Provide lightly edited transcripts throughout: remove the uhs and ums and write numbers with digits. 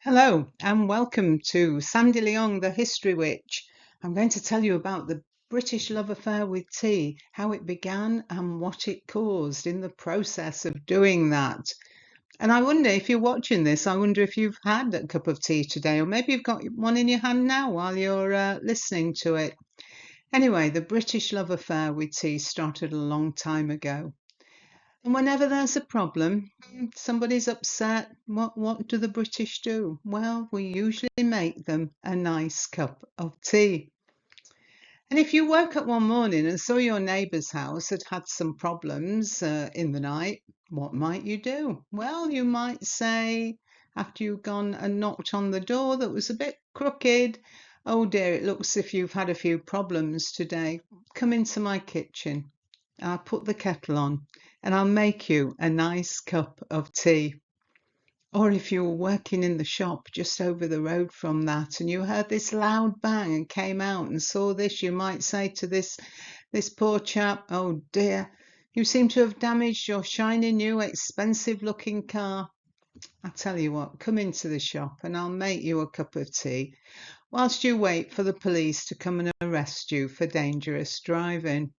Hello and welcome to Sandy Leong, the History Witch. I'm going to tell you about the British love affair with tea, how it began and what it caused in the process of doing that. And I wonder if you're watching this, I wonder if you've had a cup of tea today, or maybe you've got one in your hand now while you're listening to it. Anyway, the British love affair with tea started a long time ago. And whenever there's a problem, somebody's upset, what do the British do? Well, we usually make them a nice cup of tea. And if you woke up one morning and saw your neighbour's house had had some problems in the night, what might you do? Well, you might say, after you've gone and knocked on the door that was a bit crooked, oh dear, it looks as if you've had a few problems today. Come into my kitchen. I'll put the kettle on and I'll make you a nice cup of tea. Or if you were working in the shop just over the road from that and you heard this loud bang and came out and saw this, you might say to this poor chap, oh dear, you seem to have damaged your shiny new expensive looking car. I tell you what, come into the shop and I'll make you a cup of tea whilst you wait for the police to come and arrest you for dangerous driving.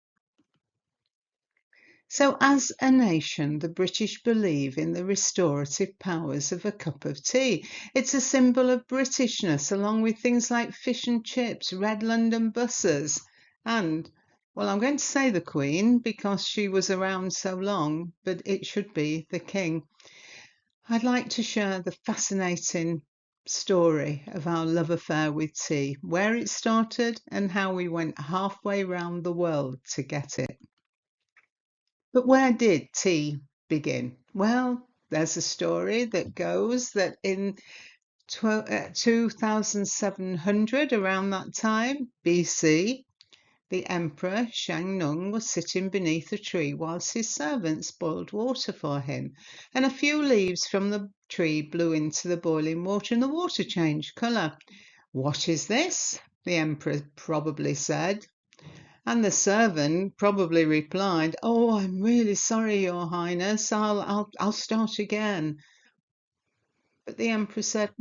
So, as a nation, the British believe in the restorative powers of a cup of tea. It's a symbol of Britishness, along with things like fish and chips, red London buses, and, well, I'm going to say the Queen because she was around so long, but it should be the King. I'd like to share the fascinating story of our love affair with tea, where it started, and how we went halfway round the world to get it. But where did tea begin? Well, there's a story that goes that in 2700, around that time, BC, the Emperor Shang was sitting beneath a tree whilst his servants boiled water for him, and a few leaves from the tree blew into the boiling water and the water changed colour. "What is this?" the Emperor probably said. And the servant probably replied, "Oh, I'm really sorry, Your Highness. I'll start again." But the Emperor said,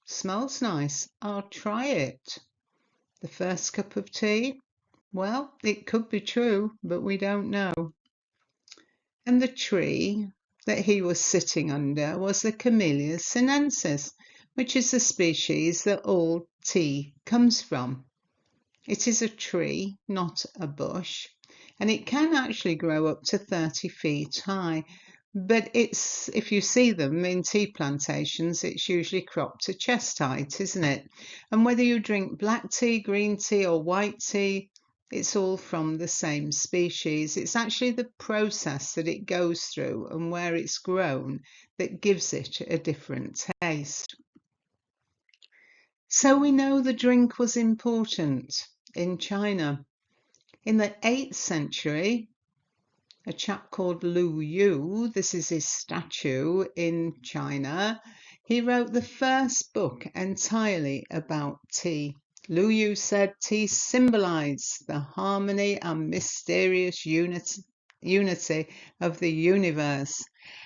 "Smells nice. I'll try it." The first cup of tea? Well, it could be true, but we don't know. And the tree that he was sitting under was the Camellia sinensis, which is the species that all tea comes from. It is a tree, not a bush, and it can actually grow up to 30 feet high. But if you see them in tea plantations, it's usually cropped to chest height, isn't it? And whether you drink black tea, green tea, or white tea, it's all from the same species. It's actually the process that it goes through and where it's grown that gives it a different taste. So we know the drink was important in China. In the 8th century, a chap called Lu Yu, this is his statue in China, he wrote the first book entirely about tea. Lu Yu said tea symbolized the harmony and mysterious unity of the universe.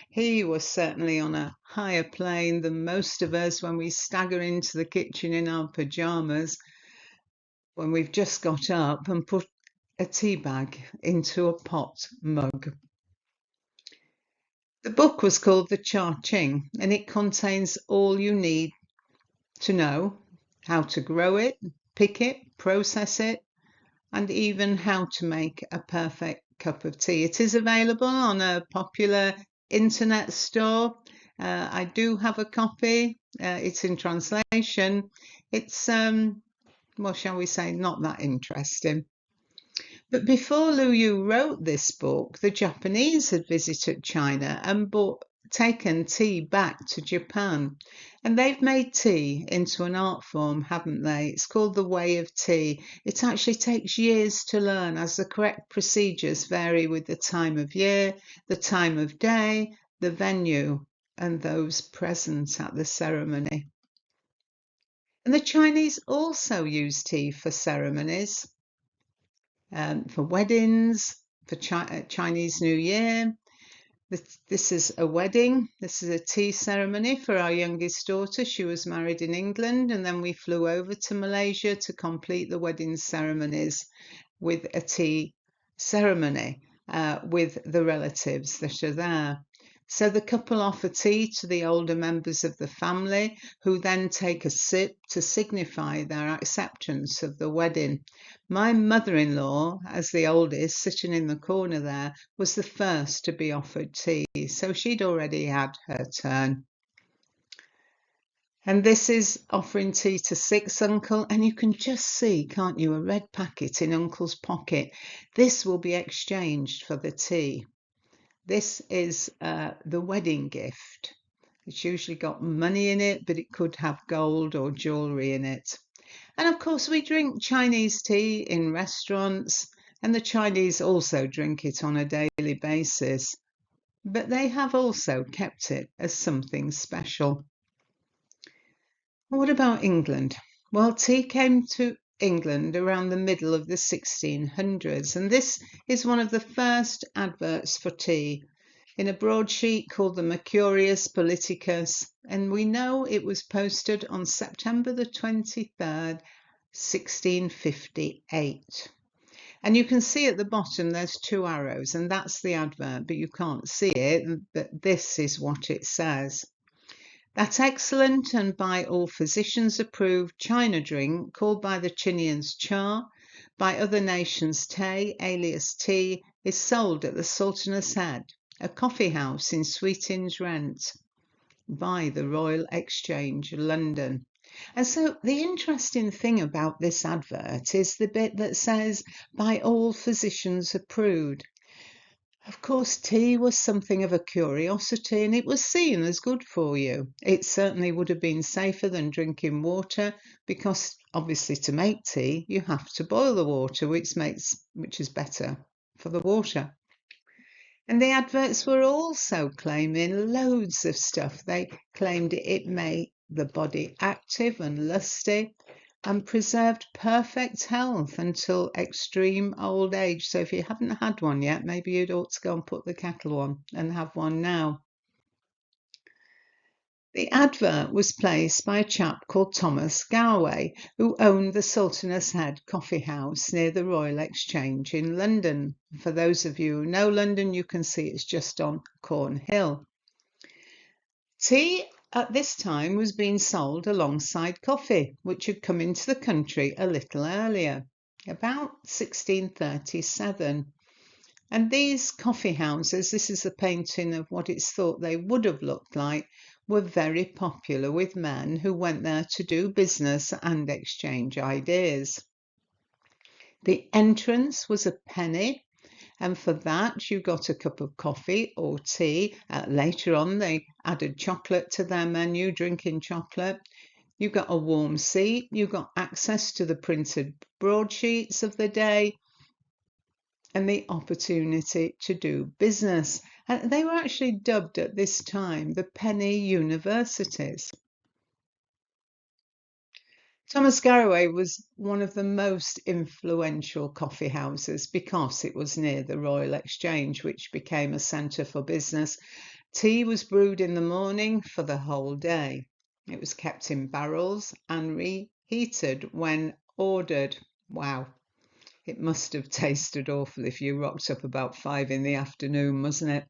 He was certainly on a higher plane than most of us when we stagger into the kitchen in our pajamas when we've just got up and put a tea bag into a pot mug. The book was called The Cha Ching, and it contains all you need to know: how to grow it, pick it, process it, and even how to make a perfect cup of tea. It is available on a popular internet store. I do have a copy. It's in translation. It's, well, shall we say, not that interesting. But before Lu Yu wrote this book, the Japanese had visited China and taken tea back to Japan. And they've made tea into an art form, haven't they? It's called the way of tea. It actually takes years to learn, as the correct procedures vary with the time of year, the time of day, the venue, and those present at the ceremony. And the Chinese also use tea for ceremonies. For weddings, for Chinese New Year, This is a wedding. This is a tea ceremony for our youngest daughter. She was married in England, and then we flew over to Malaysia to complete the wedding ceremonies with a tea ceremony with the relatives that are there. So the couple offer tea to the older members of the family, who then take a sip to signify their acceptance of the wedding. My mother-in-law, as the oldest, sitting in the corner there, was the first to be offered tea, so she'd already had her turn. And this is offering tea to six, Uncle, and you can just see, can't you, a red packet in Uncle's pocket. This will be exchanged for the tea. This is the wedding gift. It's usually got money in it, but it could have gold or jewellery in it. And of course, we drink Chinese tea in restaurants, and the Chinese also drink it on a daily basis. But they have also kept it as something special. What about England? Well, tea came to England around the middle of the 1600s, and this is one of the first adverts for tea in a broadsheet called the Mercurius Politicus, and we know it was posted on September the 23rd, 1658. And you can see at the bottom there's two arrows, and that's the advert, but you can't see it, but this is what it says. That excellent and by all physicians approved China drink, called by the Chinians cha, by other nations tay, alias tea, is sold at the Sultan's Head, a coffee house in Sweetin's Rent, by the Royal Exchange, London. And so the interesting thing about this advert is the bit that says, by all physicians approved. Of course, tea was something of a curiosity, and it was seen as good for you. It certainly would have been safer than drinking water, because obviously to make tea you have to boil the water, which is better for the water. And the adverts were also claiming loads of stuff. They claimed it made the body active and lusty, and preserved perfect health until extreme old age. So if you haven't had one yet, maybe you'd ought to go and put the kettle on and have one now. The advert was placed by a chap called Thomas Garway, who owned the Sultan's Head coffee house near the Royal Exchange in London. For those of you who know London, you can see it's just on Cornhill. Tea at this time was being sold alongside coffee, which had come into the country a little earlier, about 1637. And these coffee houses, this is a painting of what it's thought they would have looked like, were very popular with men who went there to do business and exchange ideas. The entrance was a penny, and for that you got a cup of coffee or tea. Later on they added chocolate to their menu, drinking chocolate. You got a warm seat, you got access to the printed broadsheets of the day, and the opportunity to do business. And they were actually dubbed at this time the penny universities. Thomas Garraway was one of the most influential coffee houses because it was near the Royal Exchange, which became a centre for business. Tea was brewed in the morning for the whole day. It was kept in barrels and reheated when ordered. Wow, it must have tasted awful if you rocked up about 5 in the afternoon, mustn't it?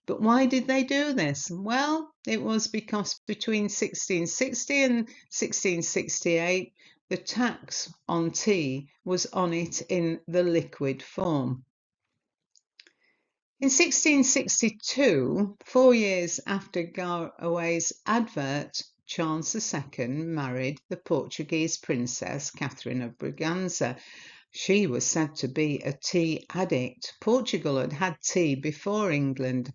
But why did they do this? Well, it was because between 1660 and 1668, the tax on tea was on it in the liquid form. In 1662, 4 years after Garraway's advert, Charles II married the Portuguese princess Catherine of Braganza. She was said to be a tea addict. Portugal had had tea before England,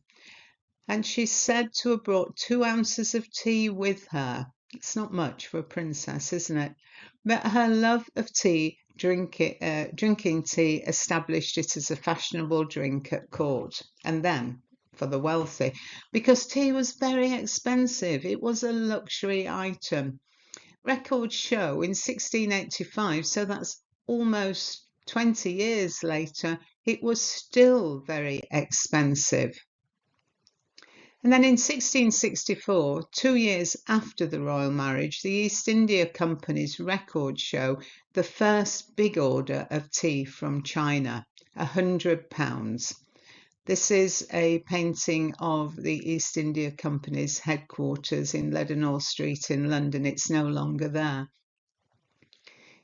and she's said to have brought 2 ounces of tea with her. It's not much for a princess, isn't it? But her love of tea, drinking tea, established it as a fashionable drink at court, and then for the wealthy, because tea was very expensive. It was a luxury item. Records show in 1685, so that's almost 20 years later, it was still very expensive. And then in 1664, 2 years after the royal marriage, the East India Company's records show the first big order of tea from China, £100. This is a painting of the East India Company's headquarters in Leadenhall Street in London. It's no longer there.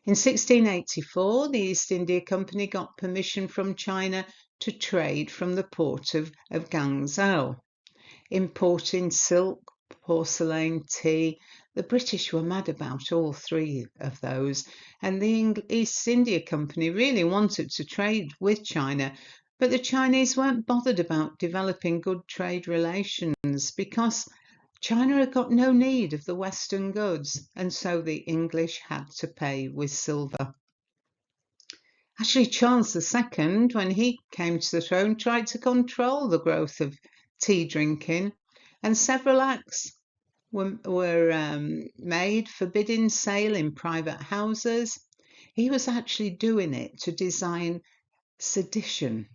In 1684, the East India Company got permission from China to trade from the port of Guangzhou, importing silk, porcelain, tea. The British were mad about all three of those, and the East India Company really wanted to trade with China, but the Chinese weren't bothered about developing good trade relations because China had got no need of the Western goods, and so the English had to pay with silver. Actually, Charles II, when he came to the throne, tried to control the growth of tea drinking, and several acts were made forbidding sale in private houses. He was actually doing it to design sedition.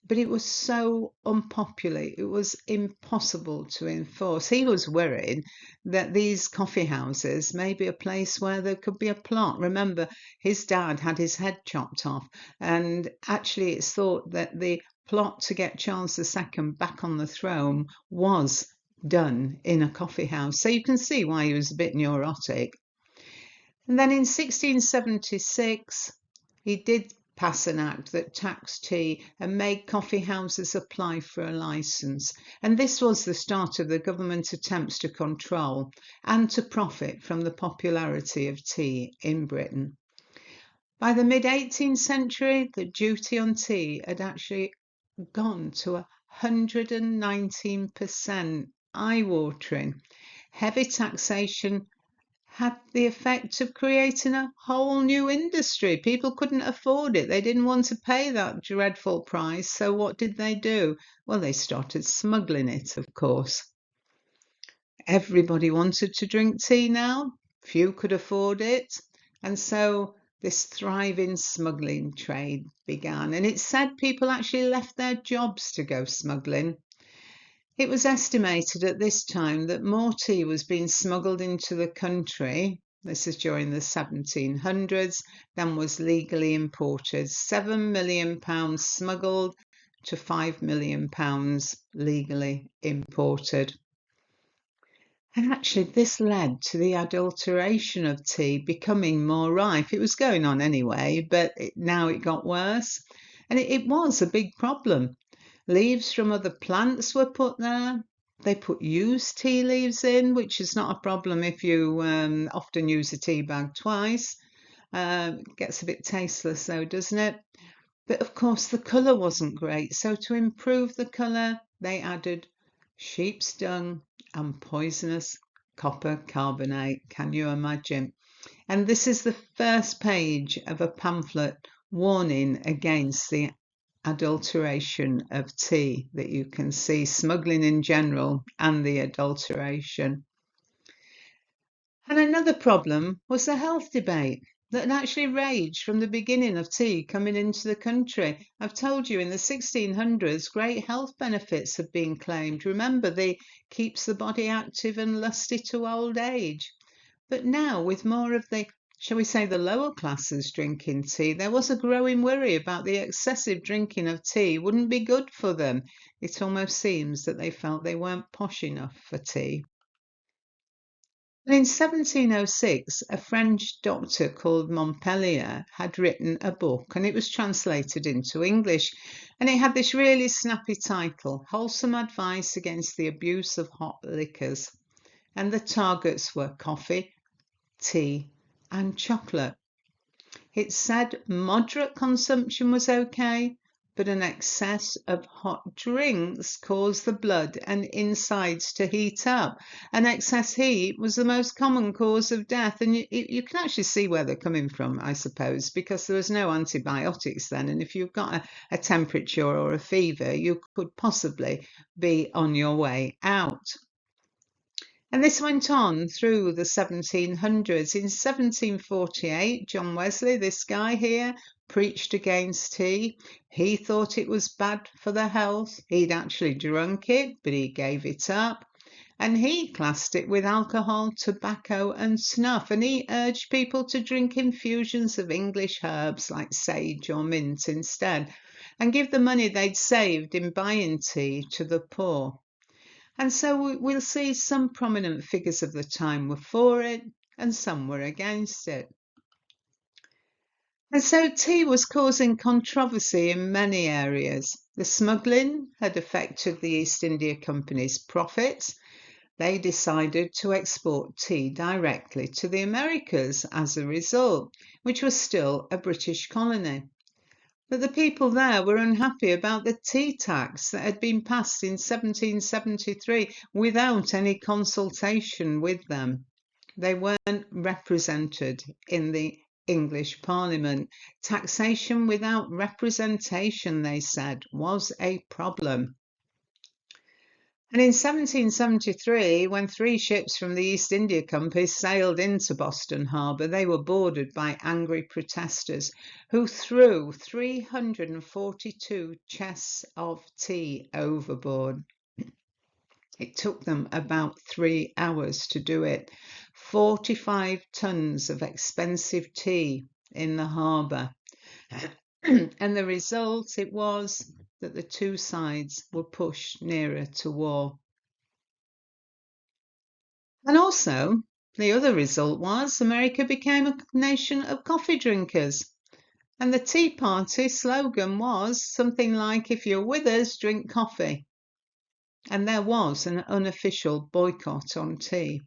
But it was so unpopular, it was impossible to enforce. He was worried that these coffee houses may be a place where there could be a plot. Remember, his dad had his head chopped off, and actually it's thought that the plot to get Charles II back on the throne was done in a coffee house. So you can see why he was a bit neurotic. And then in 1676, he did pass an act that taxed tea and made coffee houses apply for a licence. And this was the start of the government attempts to control and to profit from the popularity of tea in Britain. By the mid-18th century, the duty on tea had actually gone to 119%, eye-watering. Heavy taxation had the effect of creating a whole new industry. People couldn't afford it. They didn't want to pay that dreadful price. So what did they do? Well, they started smuggling it, of course. Everybody wanted to drink tea now. Few could afford it. And so this thriving smuggling trade began. And it's said people actually left their jobs to go smuggling. It was estimated at this time that more tea was being smuggled into the country, this is during the 1700s, than was legally imported. £7 million smuggled to £5 million legally imported. And actually this led to the adulteration of tea becoming more rife. It was going on anyway, but now it got worse. And it was a big problem. Leaves from other plants were put there. They put used tea leaves in, which is not a problem if you often use a tea bag twice. Gets a bit tasteless though, doesn't it? But of course the colour wasn't great. So to improve the colour, they added sheep's dung and poisonous copper carbonate. Can you imagine? And this is the first page of a pamphlet warning against the adulteration of tea that you can see, smuggling in general and the adulteration. And another problem was the health debate that actually raged from the beginning of tea coming into the country. I've told you in the 1600s, great health benefits have been claimed. Remember, they keeps the body active and lusty to old age. But now, with more of the, shall we say, the lower classes drinking tea, there was a growing worry about the excessive drinking of tea wouldn't be good for them. It almost seems that they felt they weren't posh enough for tea. In 1706, a French doctor called Montpellier had written a book and it was translated into English. And it had this really snappy title, Wholesome Advice Against the Abuse of Hot Liquors. And the targets were coffee, tea, and chocolate. It said moderate consumption was okay, but an excess of hot drinks caused the blood and insides to heat up. And excess heat was the most common cause of death. And you can actually see where they're coming from, I suppose, because there was no antibiotics then. And if you've got a temperature or a fever, you could possibly be on your way out. And this went on through the 1700s. In 1748, John Wesley, this guy here, preached against tea. He thought it was bad for the health. He'd actually drunk it, but he gave it up. And he classed it with alcohol, tobacco, and snuff. And he urged people to drink infusions of English herbs like sage or mint instead, and give the money they'd saved in buying tea to the poor. And so we'll see some prominent figures of the time were for it and some were against it. And so tea was causing controversy in many areas. The smuggling had affected the East India Company's profits. They decided to export tea directly to the Americas as a result, which was still a British colony. But the people there were unhappy about the tea tax that had been passed in 1773 without any consultation with them. They weren't represented in the English Parliament. Taxation without representation, they said, was a problem. And in 1773, when 3 ships from the East India Company sailed into Boston Harbour, they were boarded by angry protesters who threw 342 chests of tea overboard. It took them about 3 hours to do it. 45 tons of expensive tea in the harbour. And the result, it was that the two sides were pushed nearer to war. And also, the other result was America became a nation of coffee drinkers. And the Tea Party slogan was something like, if you're with us, drink coffee. And there was an unofficial boycott on tea.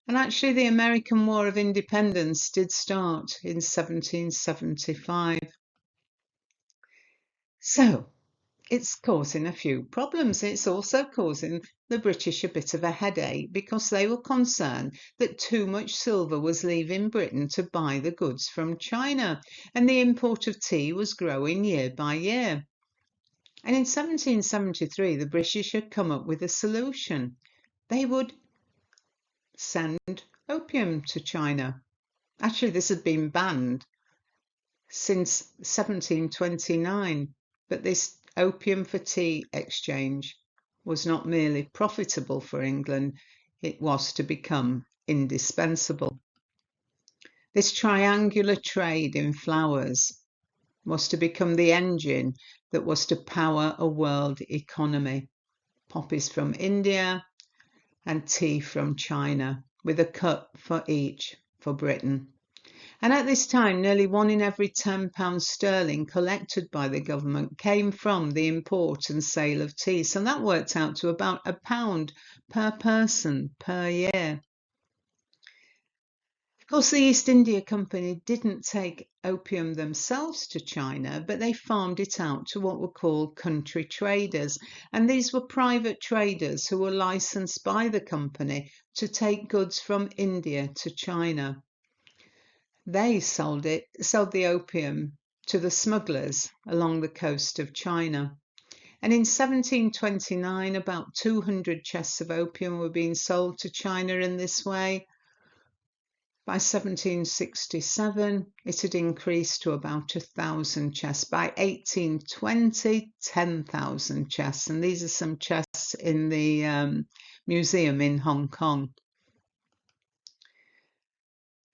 And actually, the American War of Independence did start in 1775. So, it's causing a few problems. It's also causing the British a bit of a headache because they were concerned that too much silver was leaving Britain to buy the goods from China, and the import of tea was growing year by year. And in 1773, the British had come up with a solution. They would send opium to China. Actually, this had been banned since 1729, but this opium for tea exchange was not merely profitable for England, it was to become indispensable. This triangular trade in flowers was to become the engine that was to power a world economy. Poppies from India and tea from China, with a cut for each for Britain. And at this time, nearly 1 in every £10 sterling collected by the government came from the import and sale of tea. So that worked out to about £1 per person per year. Of course, the East India Company didn't take opium themselves to China, but they farmed it out to what were called country traders. And these were private traders who were licensed by the company to take goods from India to China. They sold the opium to the smugglers along the coast of China. And in 1729, about 200 chests of opium were being sold to China in this way. By 1767, it had increased to about 1,000 chests. By 1820, 10,000 chests. And these are some chests in the museum in Hong Kong.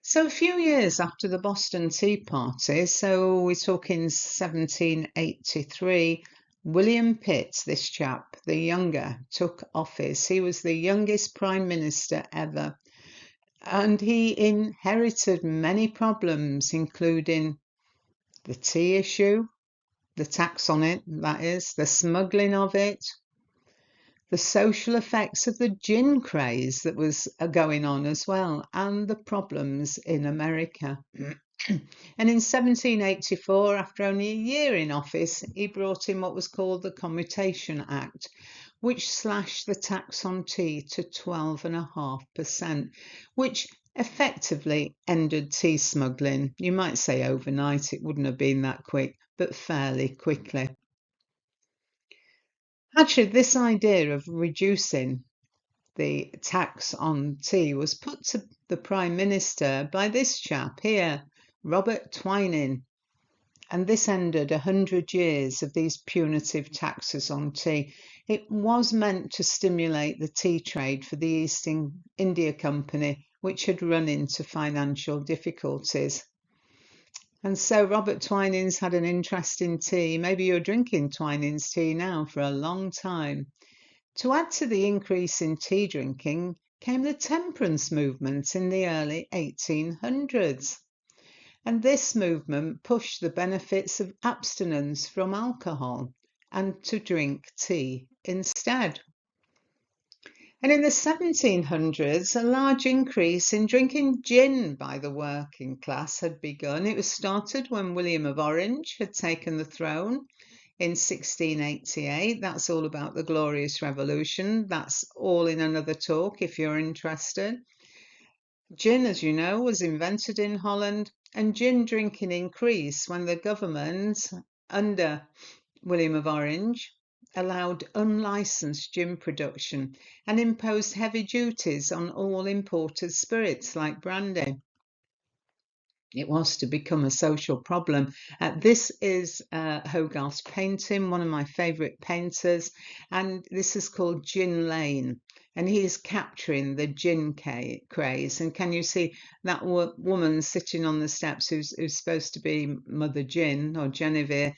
So a few years after the Boston Tea Party, so we're talking 1783, William Pitt, this chap, the younger, took office. He was the youngest Prime Minister ever. And he inherited many problems, including the tea issue, the tax on it, that is, the smuggling of it, the social effects of the gin craze that was going on as well, and the problems in America. And in 1784, after only a year in office, he brought in what was called the Commutation Act, which slashed the tax on tea to 12.5%, which effectively ended tea smuggling. You might say overnight, it wouldn't have been that quick, but fairly quickly. Actually, this idea of reducing the tax on tea was put to the Prime Minister by this chap here, Robert Twining. And this ended 100 years of these punitive taxes on tea. It was meant to stimulate the tea trade for the East India Company, which had run into financial difficulties. And so Robert Twining's had an interest in tea. Maybe you're drinking Twining's tea now for a long time. To add to the increase in tea drinking came the temperance movement in the early 1800s. And this movement pushed the benefits of abstinence from alcohol and to drink tea instead. And in the 1700s, a large increase in drinking gin by the working class had begun. It was started when William of Orange had taken the throne in 1688. That's all about the Glorious Revolution. That's all in another talk if you're interested. Gin, as you know, was invented in Holland, and gin drinking increased when the government, under William of Orange, allowed unlicensed gin production and imposed heavy duties on all imported spirits like brandy. It was to become a social problem. This is Hogarth's painting, one of my favourite painters, and this is called Gin Lane. And he is capturing the gin craze. And can you see that woman sitting on the steps who's supposed to be Mother Gin or Genevieve?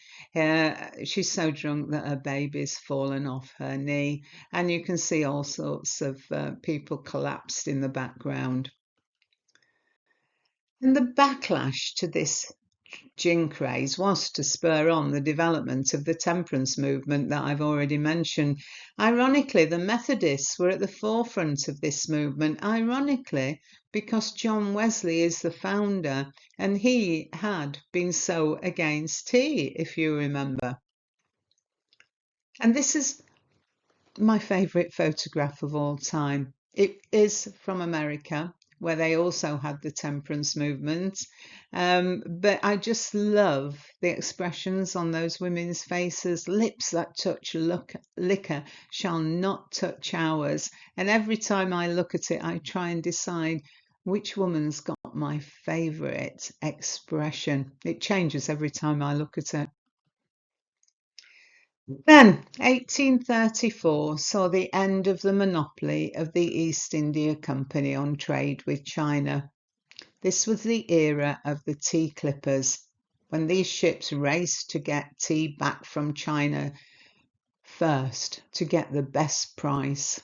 She's so drunk that her baby's fallen off her knee. And you can see all sorts of people collapsed in the background. And the backlash to this gin craze was to spur on the development of the temperance movement that I've already mentioned. Ironically, the Methodists were at the forefront of this movement, ironically, because John Wesley is the founder and he had been so against tea, if you remember. And this is my favourite photograph of all time. It is from America, where they also had the temperance movement. But I just love the expressions on those women's faces. Lips that touch liquor shall not touch ours. And every time I look at it, I try and decide which woman's got my favourite expression. It changes every time I look at it. Then, 1834 saw the end of the monopoly of the East India Company on trade with China. This was the era of the tea clippers, when these ships raced to get tea back from China first to get the best price.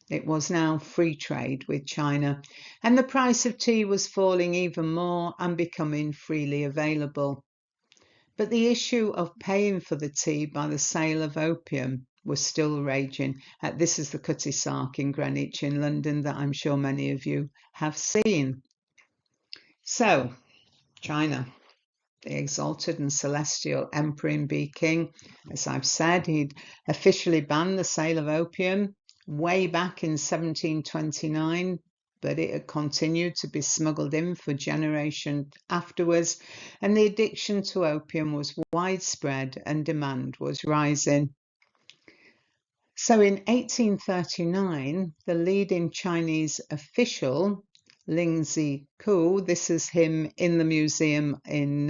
It was now free trade with China, and the price of tea was falling even more and becoming freely available. But the issue of paying for the tea by the sale of opium was still raging. This is the Cutty Sark in Greenwich in London that I'm sure many of you have seen. So, China, the exalted and celestial emperor in Peking, as I've said, he'd officially banned the sale of opium way back in 1729, but it had continued to be smuggled in for generations afterwards, and the addiction to opium was widespread and demand was rising. So in 1839, the leading Chinese official, Ling Ziku, this is him in the museum in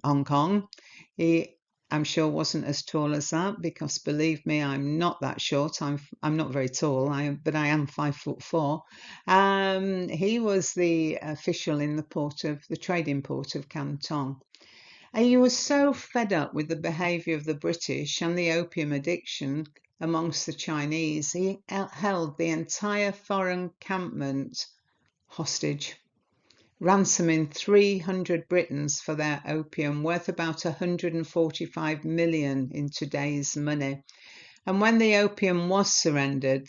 Hong Kong. He, I'm sure, wasn't as tall as that, because believe me, I'm not that short. I'm not very tall, but I am 5'4". He was the official in the trading port of Canton. And he was so fed up with the behaviour of the British and the opium addiction amongst the Chinese, he held the entire foreign encampment hostage, ransoming 300 Britons for their opium, worth about 145 million in today's money. And when the opium was surrendered,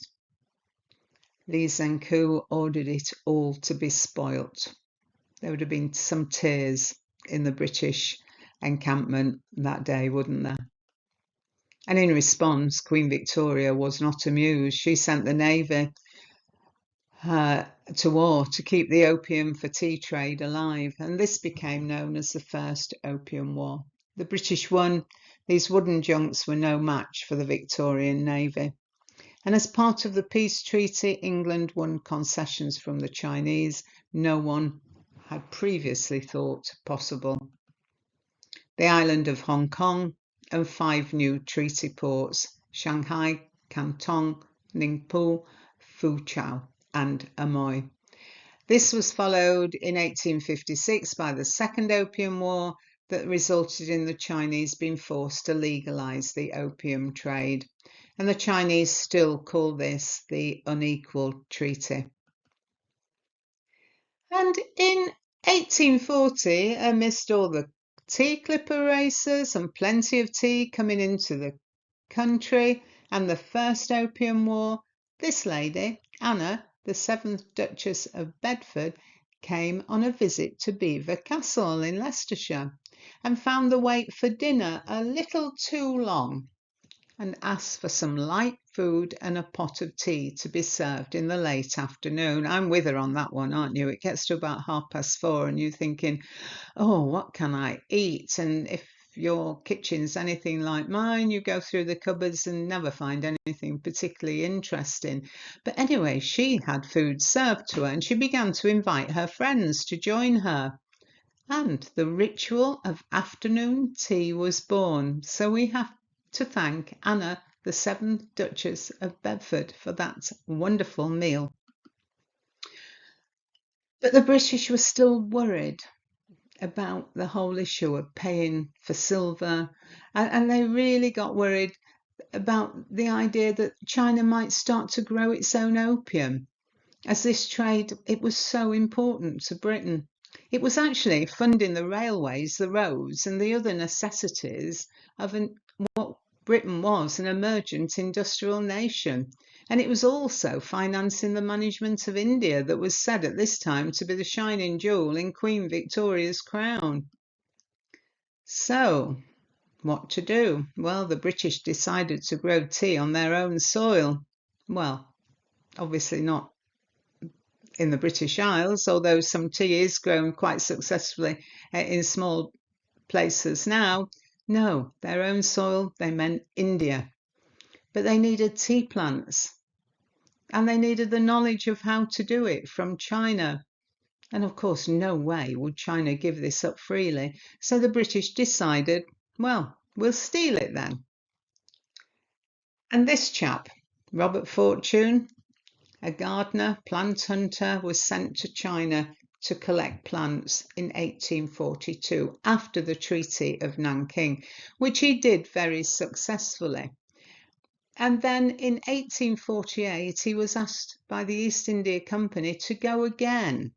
Li Zhenku ordered it all to be spoilt. There would have been some tears in the British encampment that day, wouldn't there? And in response, Queen Victoria was not amused. She sent the Navy to war to keep the opium for tea trade alive, and this became known as the First Opium War. The British won. These wooden junks were no match for the Victorian Navy. And as part of the peace treaty, England won concessions from the Chinese no one had previously thought possible. The island of Hong Kong and 5 new treaty ports: Shanghai, Canton, Ningpo, Fuzhou and Amoy. This was followed in 1856 by the Second Opium War that resulted in the Chinese being forced to legalise the opium trade. And the Chinese still call this the Unequal Treaty. And in 1840, amidst all the tea clipper races and plenty of tea coming into the country and the First Opium War, this lady, Anna, the 7th Duchess of Bedford, came on a visit to Belvoir Castle in Leicestershire and found the wait for dinner a little too long and asked for some light food and a pot of tea to be served in the late afternoon. I'm with her on that one, aren't you? It gets to about 4:30 and you're thinking, oh, what can I eat? And if your kitchen's anything like mine, you go through the cupboards and never find anything particularly interesting. But anyway, she had food served to her and she began to invite her friends to join her. And the ritual of afternoon tea was born. So we have to thank Anna, the 7th Duchess of Bedford, for that wonderful meal. But the British were still worried about the whole issue of paying for silver, and they really got worried about the idea that China might start to grow its own opium, as this trade, it was so important to Britain. It was actually funding the railways, the roads and the other necessities of what Britain was, an emergent industrial nation. And it was also financing the management of India that was said at this time to be the shining jewel in Queen Victoria's crown. So, what to do? Well, the British decided to grow tea on their own soil. Well, obviously not in the British Isles, although some tea is grown quite successfully in small places now. No, their own soil, they meant India. But they needed tea plants and they needed the knowledge of how to do it from China. And of course, no way would China give this up freely. So the British decided, well, we'll steal it then. And this chap, Robert Fortune, a gardener, plant hunter, was sent to China to collect plants in 1842 after the Treaty of Nanking, which he did very successfully. And then in 1848, he was asked by the East India Company to go again.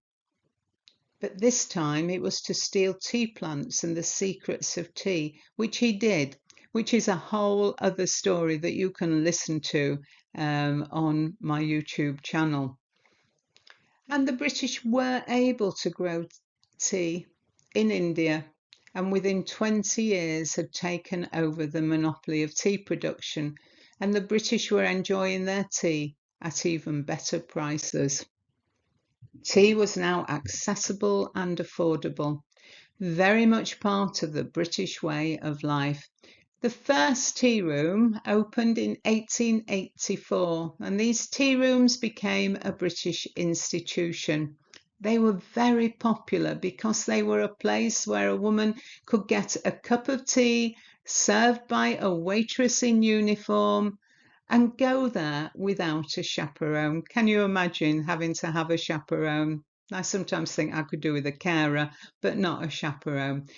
But this time it was to steal tea plants and the secrets of tea, which he did, which is a whole other story that you can listen to on my YouTube channel. And the British were able to grow tea in India and within 20 years had taken over the monopoly of tea production, and the British were enjoying their tea at even better prices. Tea was now accessible and affordable, very much part of the British way of life. The first tea room opened in 1884, and these tea rooms became a British institution. They were very popular because they were a place where a woman could get a cup of tea served by a waitress in uniform and go there without a chaperone. Can you imagine having to have a chaperone? I sometimes think I could do with a carer, but not a chaperone.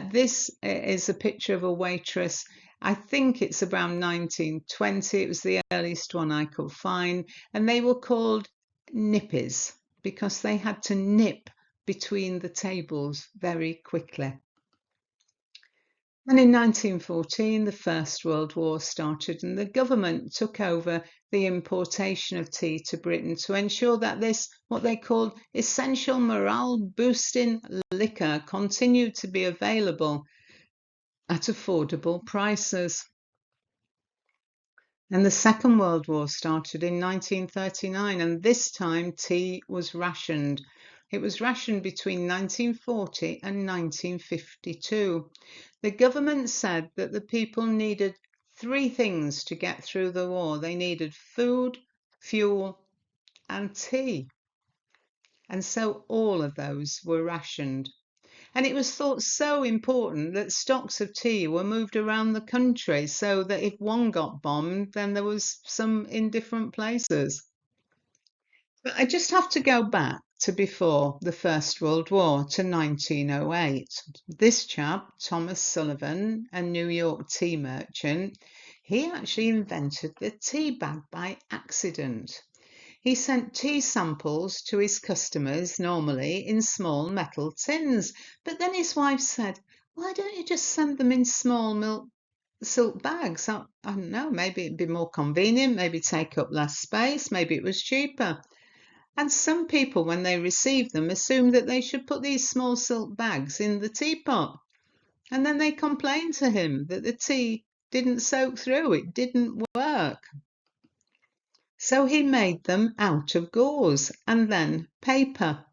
This is a picture of a waitress. I think it's around 1920. It was the earliest one I could find. And they were called nippies because they had to nip between the tables very quickly. And in 1914, the First World War started and the government took over the importation of tea to Britain to ensure that this, what they called essential morale boosting liquor, continued to be available at affordable prices. And the Second World War started in 1939, and this time tea was rationed. It was rationed between 1940 and 1952. The government said that the people needed three things to get through the war. They needed food, fuel, and tea. And so all of those were rationed. And it was thought so important that stocks of tea were moved around the country so that if one got bombed, then there was some in different places. But I just have to go back to before the First World War to 1908. This chap, Thomas Sullivan, a New York tea merchant, he actually invented the tea bag by accident. He sent tea samples to his customers, normally in small metal tins. But then his wife said, "Why don't you just send them in small silk bags? I don't know, maybe it'd be more convenient, maybe take up less space, maybe it was cheaper." And some people, when they received them, assumed that they should put these small silk bags in the teapot. And then they complained to him that the tea didn't soak through, it didn't work. So he made them out of gauze and then paper.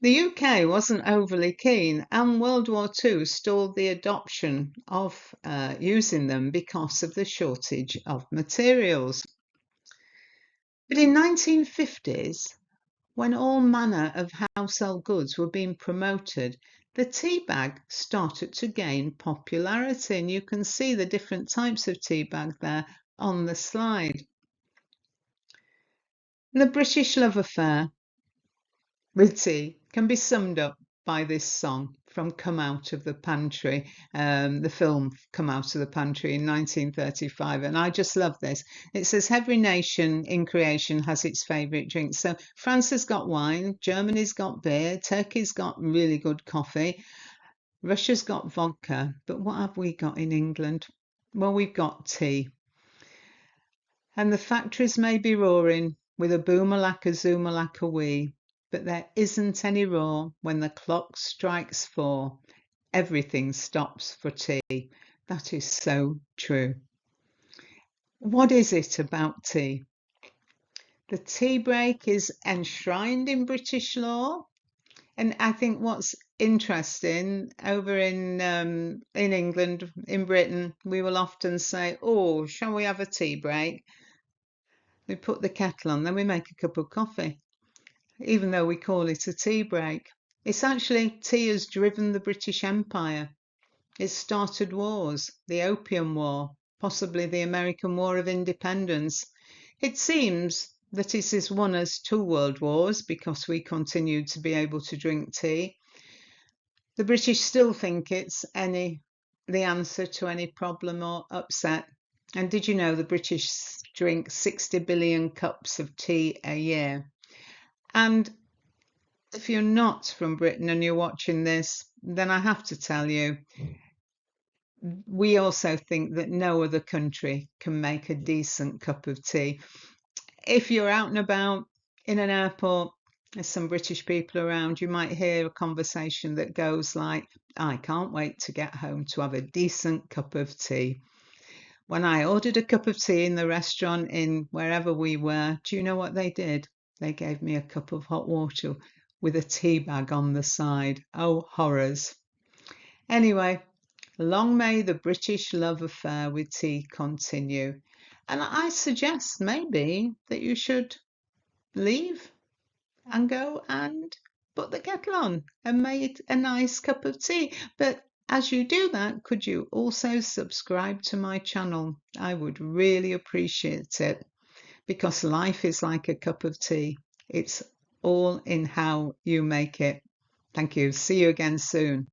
The UK wasn't overly keen, and World War II stalled the adoption of using them because of the shortage of materials. But in 1950s, when all manner of household goods were being promoted, the tea bag started to gain popularity, and you can see the different types of tea bag there on the slide. The British love affair with tea can be summed up by this song from Come Out of the Pantry, the film Come Out of the Pantry in 1935. And I just love this. It says, every nation in creation has its favourite drink. So France has got wine, Germany's got beer, Turkey's got really good coffee, Russia's got vodka. But what have we got in England? Well, we've got tea. And the factories may be roaring with a boomalaka zoomalaka wee, but there isn't any roar when the clock strikes 4. Everything stops for tea. That is so true. What is it about tea? The tea break is enshrined in British law. And I think what's interesting over in England, in Britain, we will often say, "Oh, shall we have a tea break?" We put the kettle on, then we make a cup of coffee, even though we call it a tea break. It's actually tea has driven the British Empire. It started wars, the Opium War, possibly the American War of Independence. It seems that it has won us 2 world wars because we continued to be able to drink tea. The British still think it's the answer to any problem or upset. And did you know the British drink 60 billion cups of tea a year? And if you're not from Britain and you're watching this, then I have to tell you, we also think that no other country can make a decent cup of tea. If you're out and about in an airport, there's some British people around, you might hear a conversation that goes like, "I can't wait to get home to have a decent cup of tea." When I ordered a cup of tea in the restaurant in wherever we were, do you know what they did? They gave me a cup of hot water with a tea bag on the side. Oh, horrors. Anyway, long may the British love affair with tea continue. And I suggest maybe that you should leave and go and put the kettle on and make a nice cup of tea. But as you do that, could you also subscribe to my channel? I would really appreciate it, because life is like a cup of tea. It's all in how you make it. Thank you. See you again soon.